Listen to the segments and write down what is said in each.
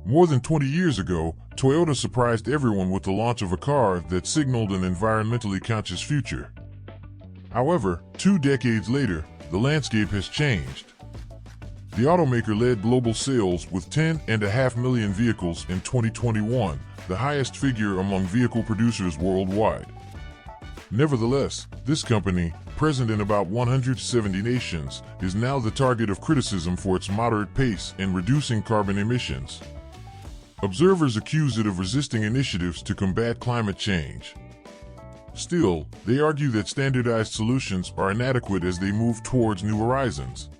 More than 20 years ago, Toyota surprised everyone with the launch of a car that signaled an environmentally conscious future. However, 2 decades later, the landscape has changed. The automaker led global sales with 10.5 million vehicles in 2021, the highest figure among vehicle producers worldwide. Nevertheless, this company, present in about 170 nations, is now the target of criticism for its moderate pace in reducing carbon emissions. Observers accuse it of resisting initiatives to combat climate change. Still, they argue that standardized solutions are inadequate as they move towards new horizons.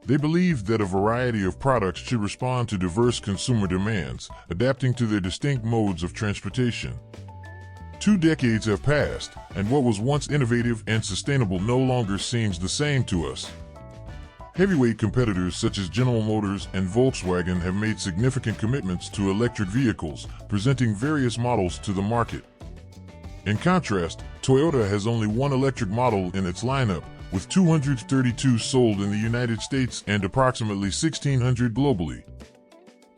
They believe that a variety of products should respond to diverse consumer demands, adapting to their distinct modes of transportation. 2 decades have passed, and what was once innovative and sustainable no longer seems the same to us. Heavyweight competitors such as General Motors and Volkswagen have made significant commitments to electric vehicles, presenting various models to the market. In contrast, Toyota has only one electric model in its lineup, with 232 sold in the United States and approximately 1,600 globally.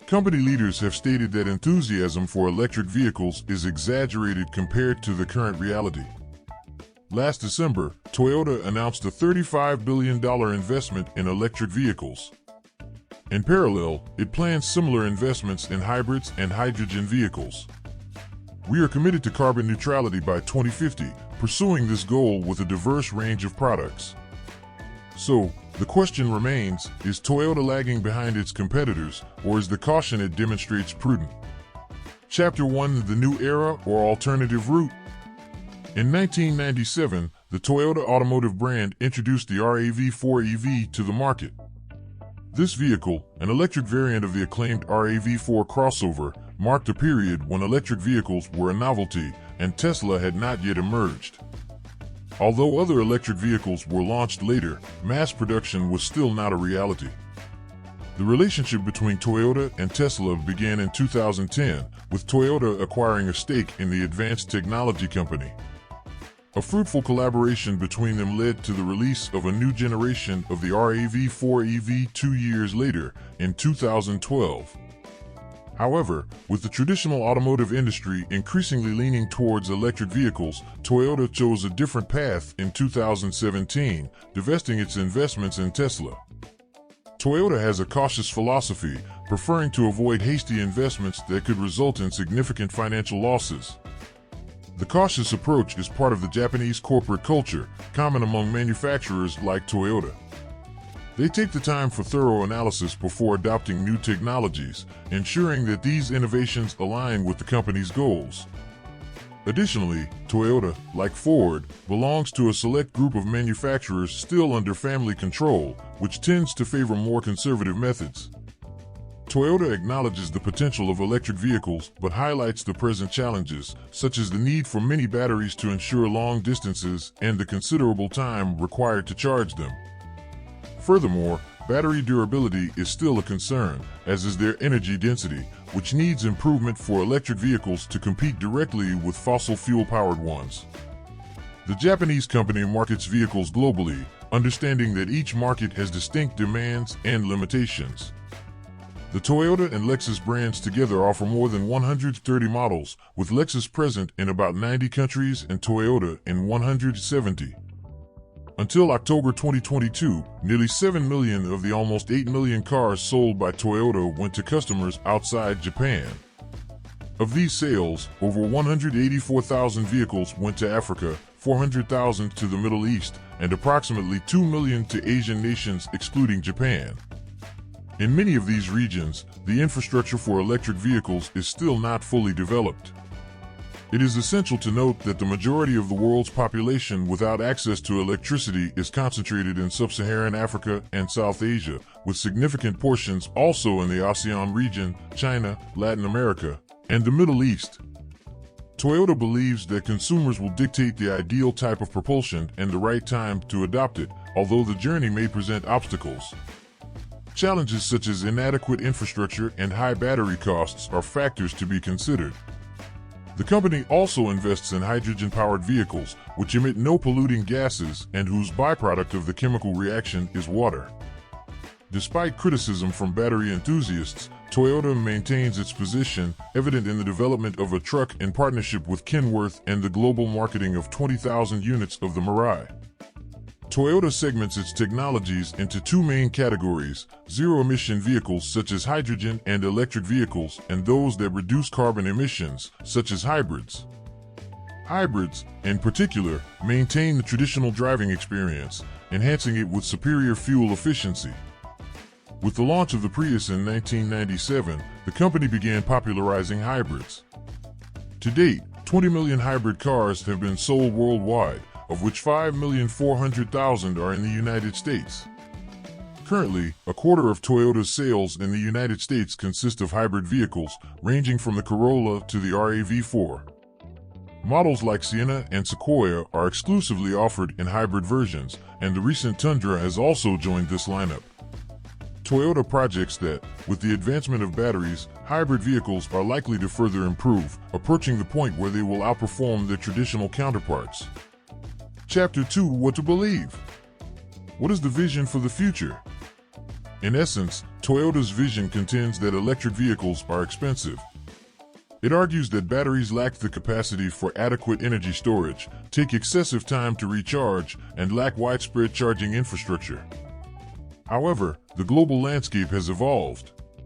Company leaders have stated that enthusiasm for electric vehicles is exaggerated compared to the current reality. Last December, Toyota announced a $35 billion investment in electric vehicles. In parallel, it plans similar investments in hybrids and hydrogen vehicles. We are committed to carbon neutrality by 2050, pursuing this goal with a diverse range of products. So, the question remains, is Toyota lagging behind its competitors, or is the caution it demonstrates prudent? Chapter 1: The New Era or Alternative Route. In 1997, the Toyota automotive brand introduced the RAV4 EV to the market. This vehicle, an electric variant of the acclaimed RAV4 crossover, marked a period when electric vehicles were a novelty and Tesla had not yet emerged. Although other electric vehicles were launched later, mass production was still not a reality. The relationship between Toyota and Tesla began in 2010, with Toyota acquiring a stake in the Advanced Technology Company. A fruitful collaboration between them led to the release of a new generation of the RAV4 EV 2 years later, in 2012. However, with the traditional automotive industry increasingly leaning towards electric vehicles, Toyota chose a different path in 2017, divesting its investments in Tesla. Toyota has a cautious philosophy, preferring to avoid hasty investments that could result in significant financial losses. The cautious approach is part of the Japanese corporate culture, common among manufacturers like Toyota. They take the time for thorough analysis before adopting new technologies, ensuring that these innovations align with the company's goals. Additionally, Toyota, like Ford, belongs to a select group of manufacturers still under family control, which tends to favor more conservative methods. Toyota acknowledges the potential of electric vehicles but highlights the present challenges, such as the need for many batteries to ensure long distances and the considerable time required to charge them. Furthermore, battery durability is still a concern, as is their energy density, which needs improvement for electric vehicles to compete directly with fossil fuel-powered ones. The Japanese company markets vehicles globally, understanding that each market has distinct demands and limitations. The Toyota and Lexus brands together offer more than 130 models, with Lexus present in about 90 countries and Toyota in 170. Until October 2022, nearly 7 million of the almost 8 million cars sold by Toyota went to customers outside Japan. Of these sales, over 184,000 vehicles went to Africa, 400,000 to the Middle East, and approximately 2 million to Asian nations excluding Japan. In many of these regions, the infrastructure for electric vehicles is still not fully developed. It is essential to note that the majority of the world's population without access to electricity is concentrated in sub-Saharan Africa and South Asia, with significant portions also in the ASEAN region, China, Latin America, and the Middle East. Toyota believes that consumers will dictate the ideal type of propulsion and the right time to adopt it, although the journey may present obstacles. Challenges such as inadequate infrastructure and high battery costs are factors to be considered. The company also invests in hydrogen-powered vehicles, which emit no polluting gases and whose byproduct of the chemical reaction is water. Despite criticism from battery enthusiasts, Toyota maintains its position, evident in the development of a truck in partnership with Kenworth and the global marketing of 20,000 units of the Mirai. Toyota segments its technologies into two main categories: zero-emission vehicles such as hydrogen and electric vehicles, and those that reduce carbon emissions, such as hybrids. Hybrids, in particular, maintain the traditional driving experience, enhancing it with superior fuel efficiency. With the launch of the Prius in 1997, the company began popularizing hybrids. To date, 20 million hybrid cars have been sold worldwide, of which 5,400,000 are in the United States. Currently, a quarter of Toyota's sales in the United States consist of hybrid vehicles, ranging from the Corolla to the RAV4. Models like Sienna and Sequoia are exclusively offered in hybrid versions, and the recent Tundra has also joined this lineup. Toyota projects that, with the advancement of batteries, hybrid vehicles are likely to further improve, approaching the point where they will outperform their traditional counterparts. Chapter 2: What to Believe. What is the vision for the future? In essence, Toyota's vision contends that electric vehicles are expensive. It argues that batteries lack the capacity for adequate energy storage, take excessive time to recharge, and lack widespread charging infrastructure. However, the global landscape has evolved.